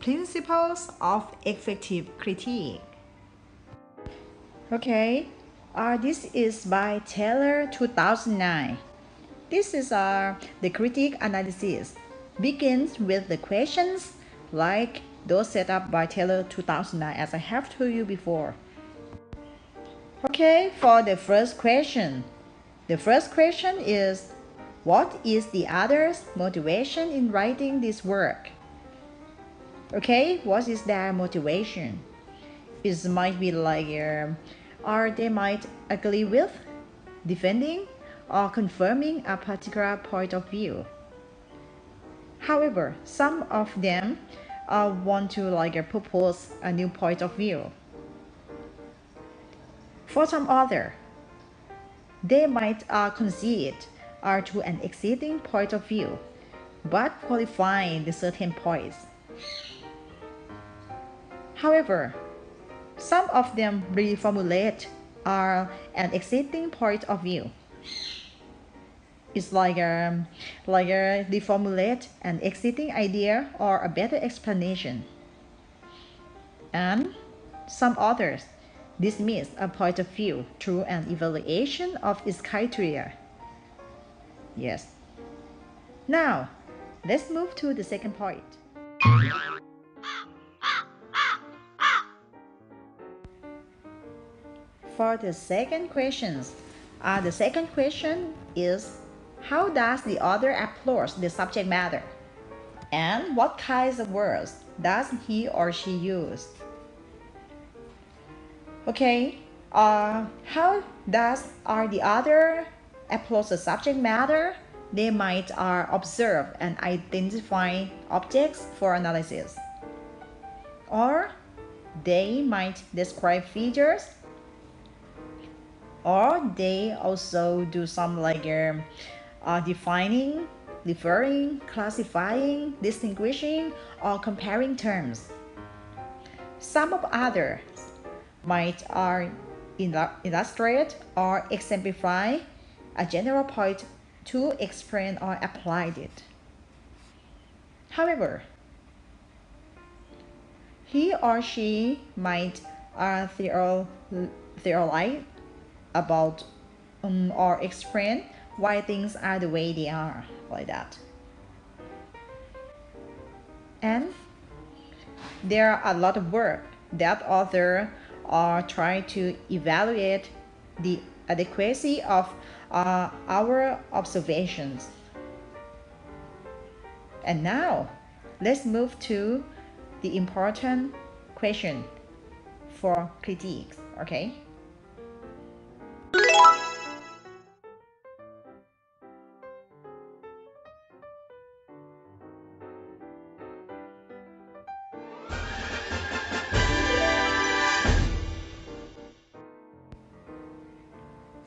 Principles of Effective Critique. Okay, this is by Taylor 2009. This is the critique analysis. Begins with the questions like those set up by Taylor 2009 as I have told you before. Okay, for the first question. The first question is, what is the other's motivation in writing this work? Okay, what is their motivation? It might be like, or they might agree with, defending, or confirming a particular point of view. However, some of them want to propose a new point of view. For some other, they might concede to an existing point of view, but qualifying the certain points. However, some of them reformulate an existing point of view. It's like reformulate an existing idea or a better explanation. And some authors dismiss a point of view through an evaluation of its criteria. Yes. Now, let's move to the second point. For the second question is, how does the author approach the subject matter? And what kinds of words does he or she use? Okay, how does the author approach the subject matter? They might observe and identify objects for analysis. Or they might describe features. Or they also do some defining, referring, classifying, distinguishing, or comparing terms. Some of others might illustrate or exemplify a general point to explain or apply it. However, he or she might theorize about or explain why things are the way they are, like that. And there are a lot of work that authors are trying to evaluate the adequacy of our observations. And now, let's move to the important question for critiques, okay?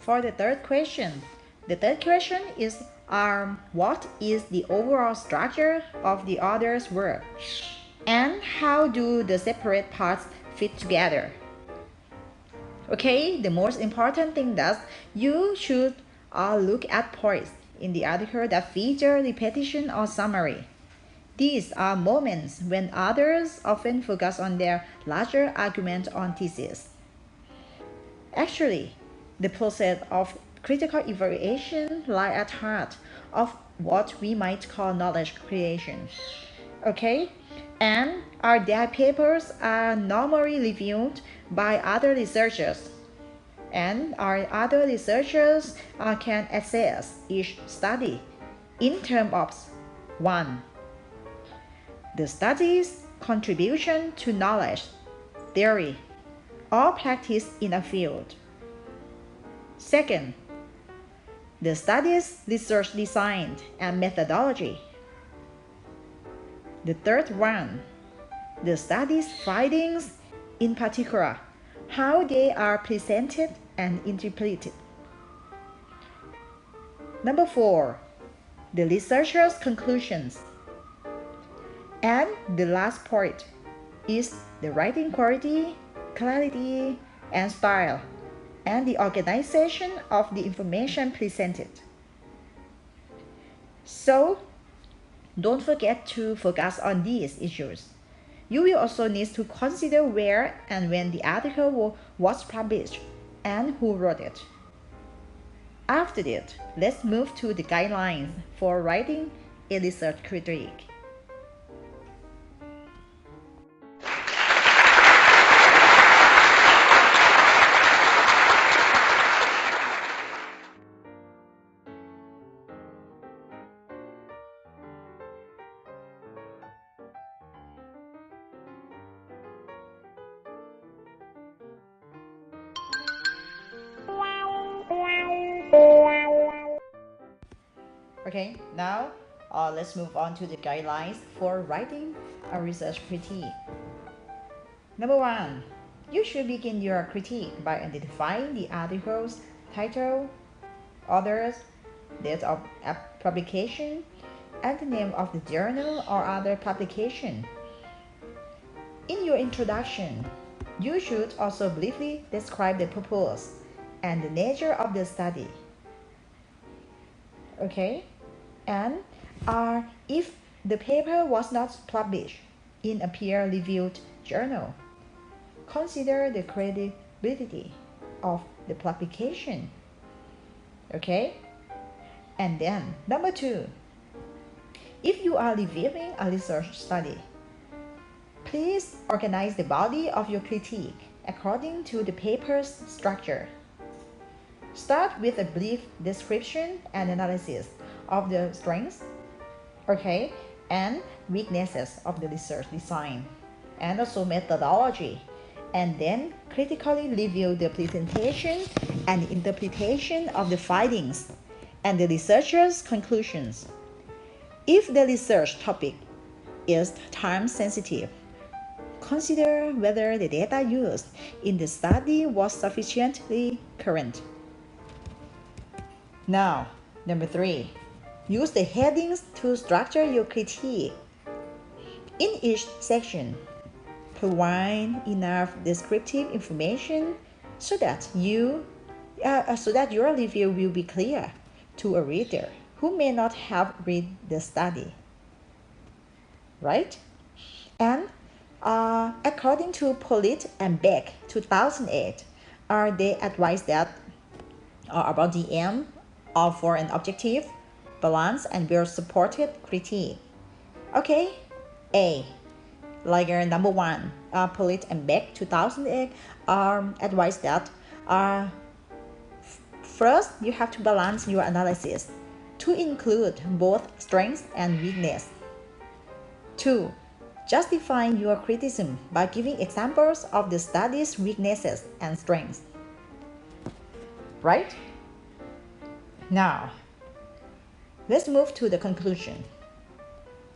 For the third question is, what is the overall structure of the author's work? And how do the separate parts fit together? Okay, the most important thing that you should look at points in the article that feature repetition or summary. These are moments when authors often focus on their larger argument on thesis. Actually, the process of critical evaluation lies at heart of what we might call knowledge creation. Okay, and their papers are normally reviewed by other researchers, and our other researchers can assess each study in terms of 1. The study's contribution to knowledge, theory, or practice in a field. Second, the study's research design and methodology. The third one, the study's findings, in particular, how they are presented and interpreted. Number 4, the researcher's conclusions. And the last point is the writing quality, clarity, and style, and the organization of the information presented. So, don't forget to focus on these issues. You will also need to consider where and when the article was published and who wrote it. After that, let's move to the guidelines for writing a research critique. Okay, now let's move on to the guidelines for writing a research critique. Number one, you should begin your critique by identifying the article's title, authors, date of publication, and the name of the journal or other publication. In your introduction, you should also briefly describe the purpose and the nature of the study. Okay? And if the paper was not published in a peer-reviewed journal, consider the credibility of the publication. Okay? And then, number two, if you are reviewing a research study, please organize the body of your critique according to the paper's structure. Start with a brief description and analysis of the strengths, okay, and weaknesses of the research design, and also methodology, and then critically review the presentation and interpretation of the findings and the researcher's conclusions. If the research topic is time sensitive, consider whether the data used in the study was sufficiently current. Now, number three, use the headings to structure your critique. In each section, provide enough descriptive information so that your review will be clear to a reader who may not have read the study. Right? And according to Pollitt and Beck 2008, they advise that about the aim for an objective, balanced, and well-supported critique. Okay, A. Like number one, Pollitt and Beck 2008 advise that first you have to balance your analysis to include both strengths and weakness. 2. Justifying your criticism by giving examples of the study's weaknesses and strengths. Right? Now, let's move to the conclusion.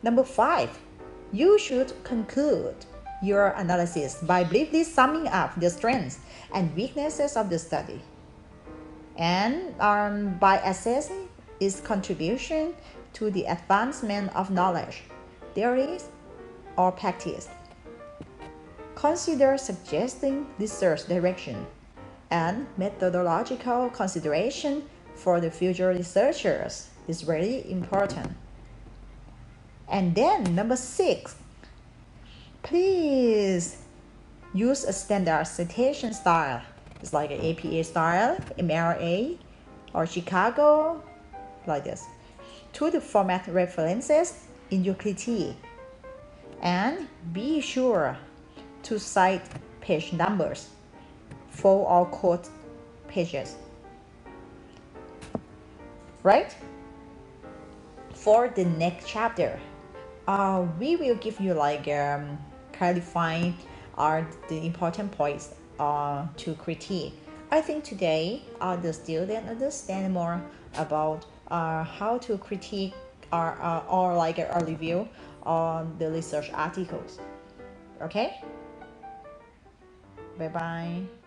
Number 5, you should conclude your analysis by briefly summing up the strengths and weaknesses of the study, and by assessing its contribution to the advancement of knowledge, theories, or practice. Consider suggesting research direction and methodological consideration for the future researchers is very important. And then number 6, please use a standard citation style. It's like an APA style, MLA, or Chicago, like this, to the format references in your critique. And be sure to cite page numbers for all quote pages. Right? For the next chapter, we will give you clarifying the important points to critique. I think today the student understand more about how to critique or a review on the research articles. Okay? Bye bye.